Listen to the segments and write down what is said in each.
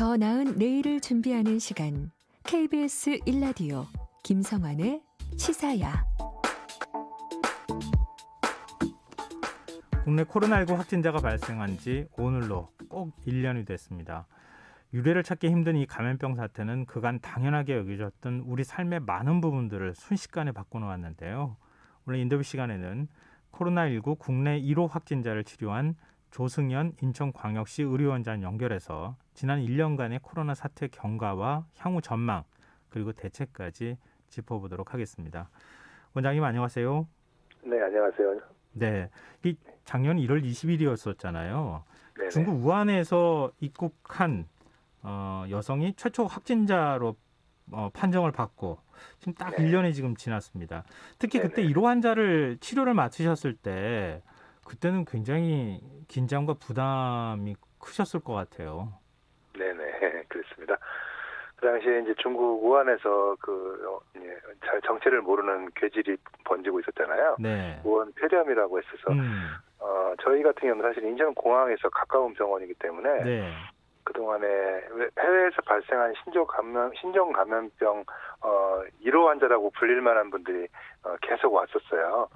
더 나은 내일을 준비하는 시간 KBS 1라디오 김성환의 시사야. 국내 코로나19 확진자가 발생한 지 오늘로 꼭 1년이 됐습니다. 유례를 찾기 힘든 이 감염병 사태는 그간 당연하게 여겨졌던 우리 삶의 많은 부분들을 순식간에 바꿔놓았는데요. 오늘 인터뷰 시간에는 코로나19 국내 1호 확진자를 치료한 조승연 인천광역시 의료원장 연결해서 지난 1년간의 코로나 사태 경과와 향후 전망 그리고 대책까지 짚어보도록 하겠습니다. 원장님 안녕하세요. 네, 안녕하세요. 네, 이 작년 1월 20일이었었잖아요. 네네. 중국 우한에서 입국한 여성이 최초 확진자로 판정을 받고 지금 딱 네. 1년이 지금 지났습니다. 특히 네네. 그때 1호 환자를 치료를 맡으셨을 때 그때는 굉장히 긴장과 부담이 크셨을 것 같아요. 네네, 그렇습니다. 그 당시에 이제 중국 우한에서 잘 정체를 모르는 괴질이 번지고 있었잖아요. 네. 우한 폐렴이라고 했어서 저희 같은 경우는 사실 인천공항에서 가까운 병원이기 때문에 네. 그동안에 해외에서 발생한 신종 감염병 1호 환자라고 불릴 만한 분들이 계속 왔었어요.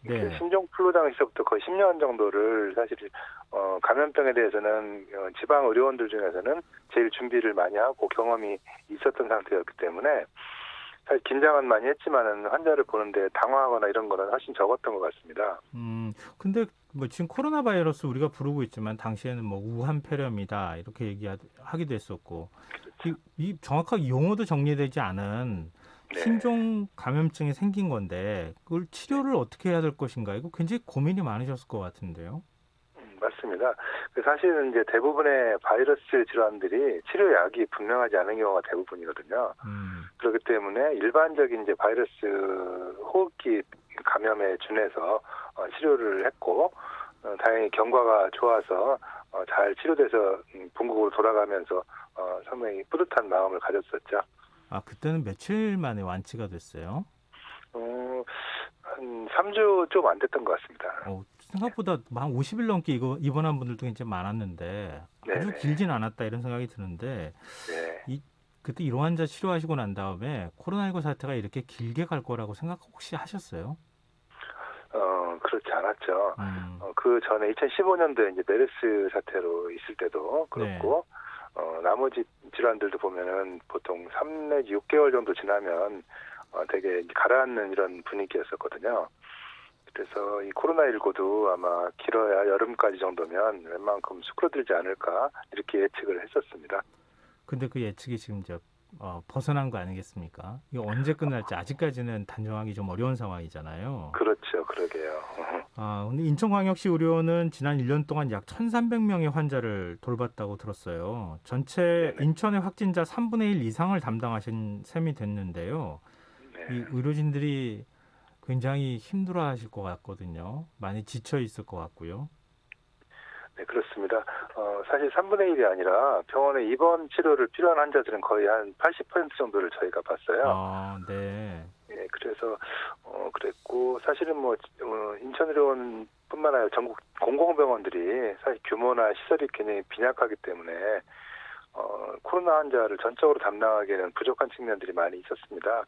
네. 신종플루 당시서부터 거의 10년 정도를 사실 감염병에 대해서는 지방 의료원들 중에서는 제일 준비를 많이 하고 경험이 있었던 상태였기 때문에 사실 긴장은 많이 했지만은 환자를 보는데 당황하거나 이런 거는 훨씬 적었던 것 같습니다. 근데 뭐 지금 코로나 바이러스 우리가 부르고 있지만 당시에는 뭐 우한 폐렴이다 이렇게 얘기하기도 했었고 이 정확하게 용어도 정리되지 않은 네. 신종 감염증이 생긴 건데 그걸 치료를 어떻게 해야 될 것인가 이거 굉장히 고민이 많으셨을 것 같은데요. 맞습니다. 사실은 이제 대부분의 바이러스 질환들이 치료약이 분명하지 않은 경우가 대부분이거든요. 그렇기 때문에 일반적인 이제 바이러스 호흡기 감염에 준해서 치료를 했고 다행히 경과가 좋아서 잘 치료돼서 본국으로 돌아가면서 상당히 뿌듯한 마음을 가졌었죠. 그때는 며칠 만에 완치가 됐어요? 한 3주 좀 안 됐던 것 같습니다. 생각보다 한 50일 넘게 입원한 분들도 굉장히 많았는데 아주 네네. 길진 않았다 이런 생각이 드는데 네. 그때 1호 환자 치료하시고 난 다음에 코로나19 사태가 이렇게 길게 갈 거라고 생각 혹시 하셨어요? 그렇지 않았죠. 그 전에 2015년도에 이제 메르스 사태로 있을 때도 그렇고, 나머지 질환들도 보면은 보통 3 내지 6개월 정도 지나면 되게 이제 가라앉는 이런 분위기였었거든요. 그래서 이 코로나19도 아마 길어야 여름까지 정도면 웬만큼 수그러들지 않을까 이렇게 예측을 했었습니다. 근데 그 예측이 지금 이제 벗어난 거 아니겠습니까? 이거 언제 끝날지 아직까지는 단정하기 좀 어려운 상황이잖아요. 그렇죠. 그러게요. 근데 인천광역시 의료원은 지난 1년 동안 약 1,300명의 환자를 돌봤다고 들었어요. 전체 네네. 인천의 확진자 3분의 1 이상을 담당하신 셈이 됐는데요. 네. 이 의료진들이 굉장히 힘들어하실 것 같거든요. 많이 지쳐 있을 것 같고요. 네, 그렇습니다. 사실 3분의 1이 아니라 병원에 입원 치료를 필요한 환자들은 거의 한 80% 정도를 저희가 봤어요. 네. 예, 그래서 그랬고 사실은 인천의료원뿐만 아니라 전국 공공병원들이 사실 규모나 시설이 굉장히 빈약하기 때문에 코로나 환자를 전적으로 담당하기에는 부족한 측면들이 많이 있었습니다.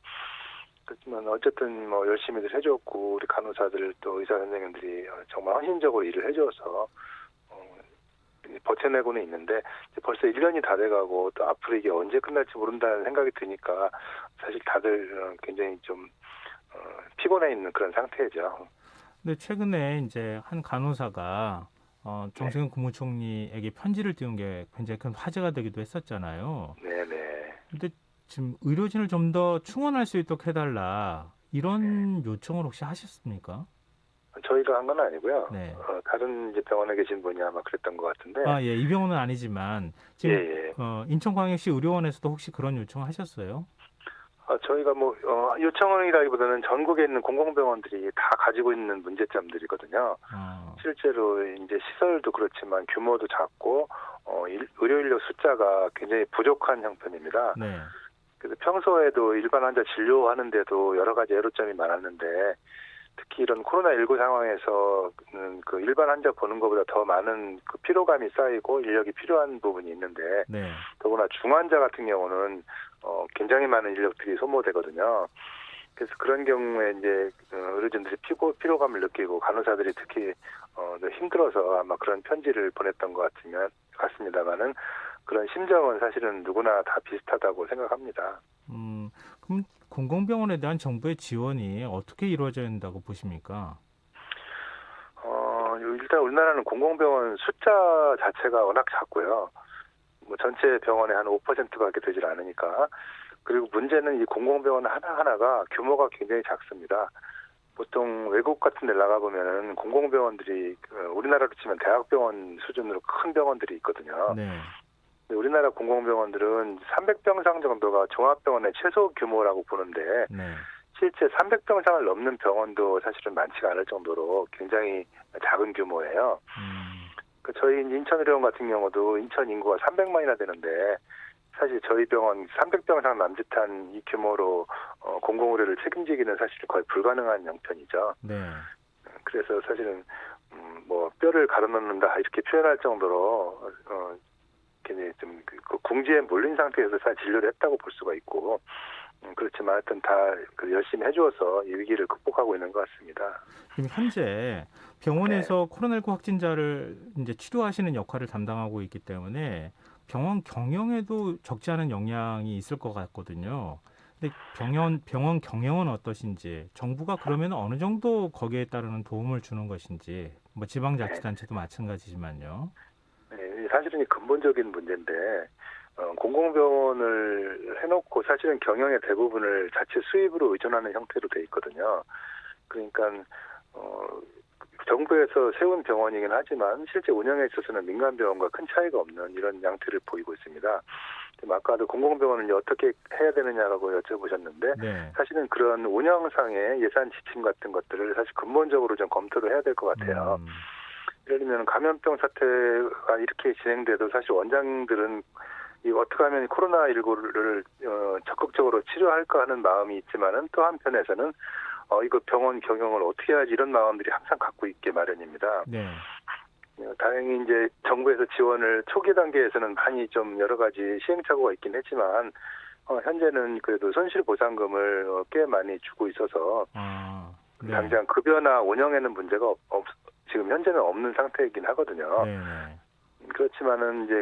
그렇지만 어쨌든 열심히들 해줬고 우리 간호사들 또 의사 선생님들이 정말 헌신적으로 일을 해줘서 버텨내고는 있는데 벌써 1년이 다 돼가고 또 앞으로 이게 언제 끝날지 모른다는 생각이 드니까 사실 다들 굉장히 좀 피곤해 있는 그런 상태죠. 근데 최근에 이제 한 간호사가 정세균 국무총리에게 편지를 띄운 게 굉장히 큰 화제가 되기도 했었잖아요. 네네. 근데 지금 의료진을 좀 더 충원할 수 있도록 해달라 이런 요청을 혹시 하셨습니까? 저희가 한 건 아니고요. 네. 다른 이제 병원에 계신 분이 아마 그랬던 것 같은데. 예, 이 병원은 아니지만 지금 인천광역시 의료원에서도 혹시 그런 요청을 하셨어요? 저희가 요청이라기보다는 전국에 있는 공공병원들이 다 가지고 있는 문제점들이거든요. 실제로 이제 시설도 그렇지만 규모도 작고 의료 인력 숫자가 굉장히 부족한 형편입니다. 네. 그래서 평소에도 일반 환자 진료하는데도 여러 가지 애로점이 많았는데 특히 이런 코로나19 상황에서는 그 일반 환자 보는 것보다 더 많은 그 피로감이 쌓이고 인력이 필요한 부분이 있는데 네. 더구나 중환자 같은 경우는 굉장히 많은 인력들이 소모되거든요. 그래서 그런 경우에 이제 의료진들이 피로감을 느끼고 간호사들이 특히 힘들어서 아마 그런 편지를 보냈던 것 같습니다만은 그런 심정은 사실은 누구나 다 비슷하다고 생각합니다. 그럼 공공병원에 대한 정부의 지원이 어떻게 이루어져야 한다고 보십니까? 일단 우리나라는 공공병원 숫자 자체가 워낙 작고요. 뭐 전체 병원의 한 5%밖에 되질 않으니까. 그리고 문제는 이 공공병원 하나하나가 규모가 굉장히 작습니다. 보통 외국 같은 데 나가보면은 공공병원들이 우리나라로 치면 대학병원 수준으로 큰 병원들이 있거든요. 네. 우리나라 공공병원들은 300병상 정도가 종합병원의 최소 규모라고 보는데 네. 실제 300병상을 넘는 병원도 사실은 많지가 않을 정도로 굉장히 작은 규모예요. 저희 인천의료원 같은 경우도 인천 인구가 300만이나 되는데 사실 저희 병원 300병상 남짓한 이 규모로 공공의료를 책임지기는 사실 거의 불가능한 형편이죠. 네. 그래서 사실은 뭐 뼈를 가로놓는다 이렇게 표현할 정도로 굉장히 좀 궁지에 몰린 상태에서 사실 진료를 했다고 볼 수가 있고 그렇지만 하여튼 다 열심히 해주어서 이 위기를 극복하고 있는 것 같습니다. 지금 현재 병원에서 코로나19 확진자를 이제 치료하시는 역할을 담당하고 있기 때문에 병원 경영에도 적지 않은 영향이 있을 것 같거든요. 근데 병원 경영은 어떠신지, 정부가 그러면 어느 정도 거기에 따르는 도움을 주는 것인지, 뭐 지방자치단체도 마찬가지지만요. 네, 사실은 이 근본적인 문제인데 공공병원을 해놓고 사실은 경영의 대부분을 자체 수입으로 의존하는 형태로 돼 있거든요. 그러니까 정부에서 세운 병원이긴 하지만 실제 운영에 있어서는 민간 병원과 큰 차이가 없는 이런 양태를 보이고 있습니다. 아까도 공공병원을 어떻게 해야 되느냐라고 여쭤보셨는데 네. 사실은 그런 운영상의 예산 지침 같은 것들을 사실 근본적으로 좀 검토를 해야 될 것 같아요. 예를 들면 감염병 사태가 이렇게 진행돼도 사실 원장들은 어떻게 하면 코로나19를 적극적으로 치료할까 하는 마음이 있지만은 또 한편에서는 이거 병원 경영을 어떻게 해야지 이런 마음들이 항상 갖고 있게 마련입니다. 네. 다행히 이제 정부에서 지원을 초기 단계에서는 많이 좀 여러 가지 시행착오가 있긴 했지만 현재는 그래도 손실보상금을 꽤 많이 주고 있어서 네. 당장 급여나 운영에는 문제가 지금 현재는 없는 상태이긴 하거든요. 네. 그렇지만은 이제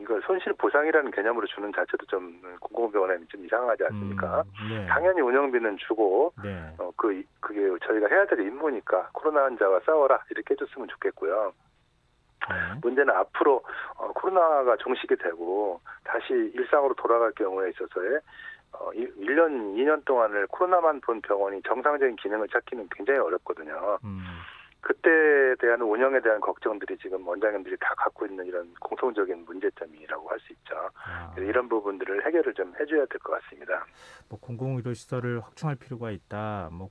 이걸 손실보상이라는 개념으로 주는 자체도 좀 공공병원에는 좀 이상하지 않습니까? 네. 당연히 운영비는 주고 네. 그게 저희가 해야 될 임무니까 코로나 환자와 싸워라 이렇게 해줬으면 좋겠고요. 네. 문제는 앞으로 코로나가 종식이 되고 다시 일상으로 돌아갈 경우에 있어서의 1년, 2년 동안을 코로나만 본 병원이 정상적인 기능을 찾기는 굉장히 어렵거든요. 그때에 대한 운영에 대한 걱정들이 지금 원장님들이 다 갖고 있는 이런 공통적인 문제점이라고 할 수 있죠. 이런 부분들을 해결을 좀 해줘야 될 것 같습니다. 뭐 공공의료 시설을 확충할 필요가 있다. 뭐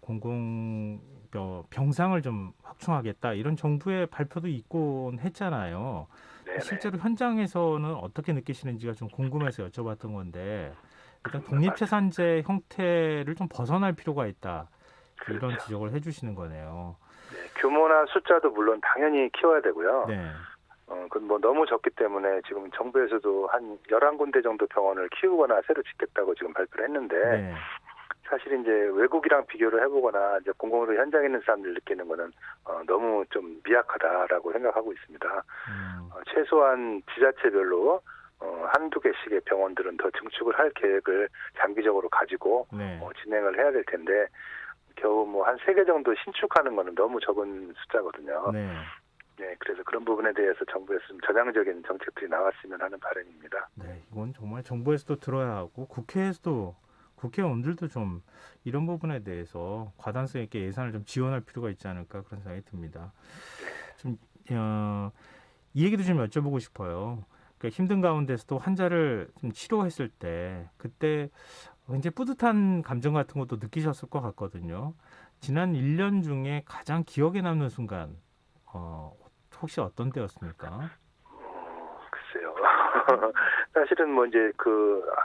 병상을 좀 확충하겠다. 이런 정부의 발표도 있곤 했잖아요. 네네. 실제로 현장에서는 어떻게 느끼시는지가 좀 궁금해서 여쭤봤던 건데 일단 독립재산제 형태를 좀 벗어날 필요가 있다. 이런 그렇죠. 지적을 해주시는 거네요. 네, 규모나 숫자도 물론 당연히 키워야 되고요. 네. 그건 뭐 너무 적기 때문에 지금 정부에서도 한 11군데 정도 병원을 키우거나 새로 짓겠다고 지금 발표를 했는데 네. 사실 이제 외국이랑 비교를 해보거나 이제 공공의료 현장에 있는 사람들 느끼는 거는 너무 좀 미약하다라고 생각하고 있습니다. 최소한 지자체별로 한두 개씩의 병원들은 더 증축을 할 계획을 장기적으로 가지고 네. 진행을 해야 될 텐데 겨우 뭐 한 3개 정도 신축하는 거는 너무 적은 숫자거든요. 네. 네, 그래서 그런 부분에 대해서 정부에서 좀 전향적인 정책들이 나왔으면 하는 바람입니다. 네, 이건 정말 정부에서도 들어야 하고 국회의원들도 좀 이런 부분에 대해서 과단성 있게 예산을 좀 지원할 필요가 있지 않을까 그런 생각이 듭니다. 좀 이 얘기도 좀 여쭤보고 싶어요. 그러니까 힘든 가운데서도 환자를 좀 치료했을 때 그때 굉장히 뿌듯한 감정 같은 것도 느끼셨을 것 같거든요. 지난 1년 중에 가장 기억에 남는 순간 혹시 어떤 때였습니까? 글쎄요. 사실은 뭐 이제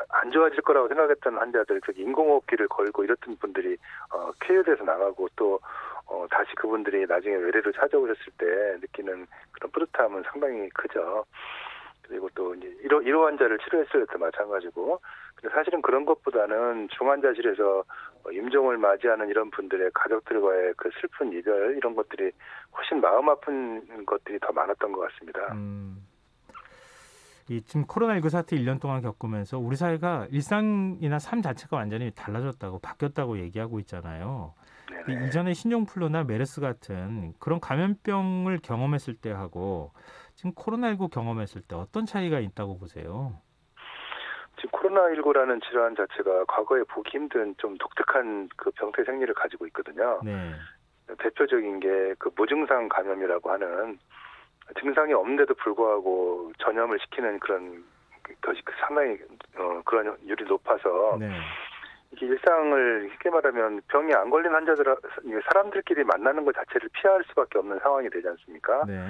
안 좋아질 거라고 생각했던 환자들, 인공호흡기를 걸고 이랬던 분들이 쾌유돼서 나가고 또 다시 그분들이 나중에 외래로 찾아오셨을 때 느끼는 그런 뿌듯함은 상당히 크죠. 그리고 또 이제 1호 환자를 치료했을 때도 마찬가지고. 근데 사실은 그런 것보다는 중환자실에서 임종을 맞이하는 이런 분들의 가족들과의 그 슬픈 이별 이런 것들이 훨씬 마음 아픈 것들이 더 많았던 것 같습니다. 지금 코로나19 사태 1년 동안 겪으면서 우리 사회가 일상이나 삶 자체가 완전히 달라졌다고 바뀌었다고 얘기하고 있잖아요. 이전에 신종플루나 메르스 같은 그런 감염병을 경험했을 때하고 지금 코로나19 경험했을 때 어떤 차이가 있다고 보세요? 지금 코로나19라는 질환 자체가 과거에 보기 힘든 좀 독특한 그 병태 생리를 가지고 있거든요. 네. 대표적인 게 그 무증상 감염이라고 하는 증상이 없는데도 불구하고 전염을 시키는 그런 것이 상당히 그런 율이 높아서 네. 이게 일상을 쉽게 말하면 병이 안 걸린 환자들 사람들끼리 만나는 것 자체를 피할 수밖에 없는 상황이 되지 않습니까? 네.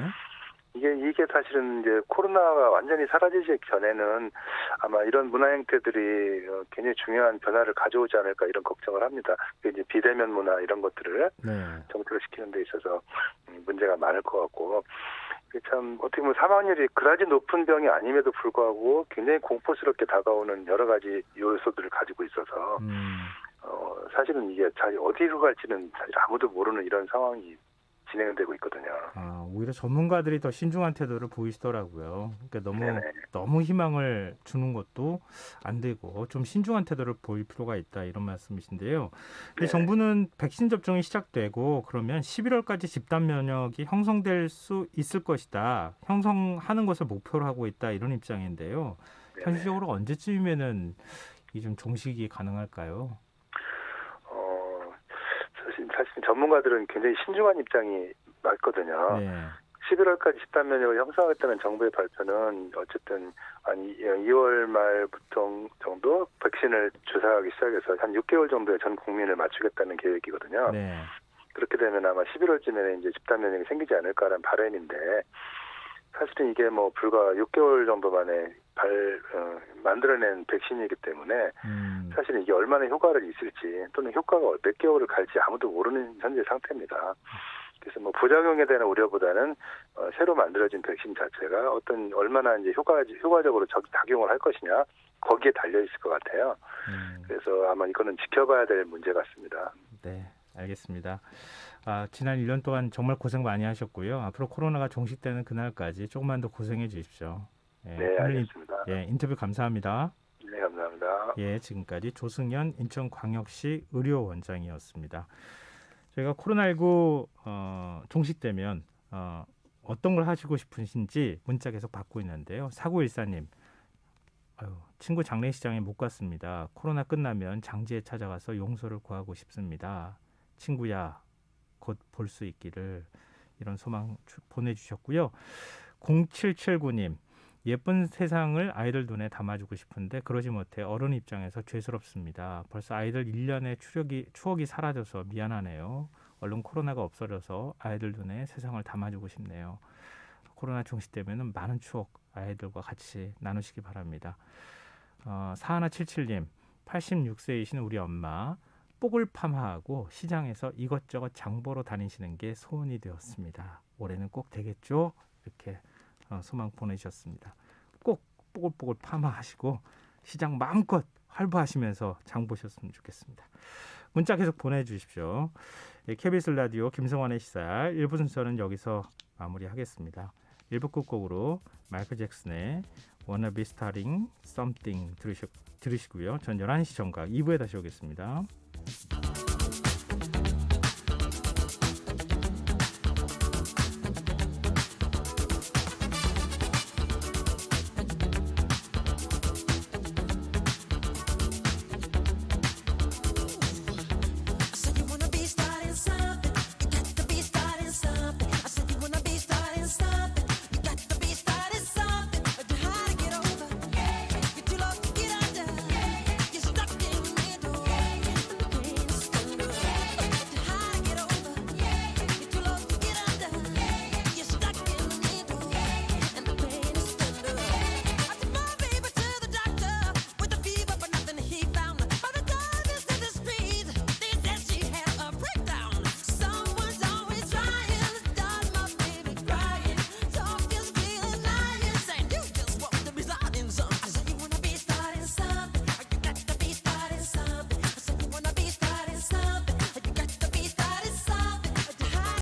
이게 사실은 이제 코로나가 완전히 사라지기 전에는 아마 이런 문화 행태들이 굉장히 중요한 변화를 가져오지 않을까 이런 걱정을 합니다. 이제 비대면 문화 이런 것들을 정착을 시키는 데 있어서 문제가 많을 것 같고, 참 어떻게 보면 사망률이 그다지 높은 병이 아님에도 불구하고 굉장히 공포스럽게 다가오는 여러 가지 요소들을 가지고 있어서 사실은 이게 잘 어디로 갈지는 사실 아무도 모르는 이런 상황이 진행되고 있거든요. 오히려 전문가들이 더 신중한 태도를 보이시더라고요. 그러니까 너무 희망을 주는 것도 안 되고 좀 신중한 태도를 보일 필요가 있다 이런 말씀이신데요. 근데 정부는 백신 접종이 시작되고 그러면 11월까지 집단 면역이 형성될 수 있을 것이다. 형성하는 것을 목표로 하고 있다 이런 입장인데요. 현실적으로 언제쯤이면은 이 좀 종식이 가능할까요? 사실 전문가들은 굉장히 신중한 입장이 맞거든요. 11월까지 집단 면역을 형성하겠다는 정부의 발표는 어쨌든 한 2월 말부터 정도 백신을 주사하기 시작해서 한 6개월 정도에 전 국민을 맞추겠다는 계획이거든요. 그렇게 되면 아마 11월쯤에는 이제 집단 면역이 생기지 않을까라는 바람인데, 사실은 이게 뭐 불과 6개월 정도 만에 만들어낸 백신이기 때문에 사실은 이게 얼마나 효과를 있을지 또는 효과가 몇 개월을 갈지 아무도 모르는 현재 상태입니다. 그래서 뭐 부작용에 대한 우려보다는 새로 만들어진 백신 자체가 얼마나 이제 효과적으로 작용을 할 것이냐 거기에 달려 있을 것 같아요. 그래서 아마 이거는 지켜봐야 될 문제 같습니다. 네, 알겠습니다. 지난 1년 동안 정말 고생 많이 하셨고요. 앞으로 코로나가 종식되는 그날까지 조금만 더 고생해 주십시오. 네, 알겠습니다. 인터뷰 감사합니다. 네, 감사합니다. 지금까지 조승현 인천광역시 의료원장이었습니다. 저희가 코로나19 종식되면 어떤 걸 하시고 싶으신지 문자 계속 받고 있는데요. 4914님, 친구 장례식장에 못 갔습니다. 코로나 끝나면 장지에 찾아가서 용서를 구하고 싶습니다. 친구야, 곧 볼 수 있기를, 이런 소망 보내주셨고요. 0779님, 예쁜 세상을 아이들 눈에 담아주고 싶은데 그러지 못해 어른 입장에서 죄스럽습니다. 벌써 아이들 1년의 추억이 사라져서 미안하네요. 얼른 코로나가 없어져서 아이들 눈에 세상을 담아주고 싶네요. 코로나 종식되면 많은 추억 아이들과 같이 나누시기 바랍니다. 4177님, 86세이신 우리 엄마 뽁을 파마하고 시장에서 이것저것 장보러 다니시는 게 소원이 되었습니다. 올해는 꼭 되겠죠? 이렇게 소망 보내주셨습니다. 꼭 뽀글뽀글 파마하시고 시장 마음껏 활보하시면서 장 보셨으면 좋겠습니다. 문자 계속 보내주십시오. KBS 라디오 김성환의 시사 1부 순서는 여기서 마무리하겠습니다. 1부 끝곡으로 마이클 잭슨의 Wanna Be Starting Something 들으시고요. 전 11시 정각 2부에 다시 오겠습니다.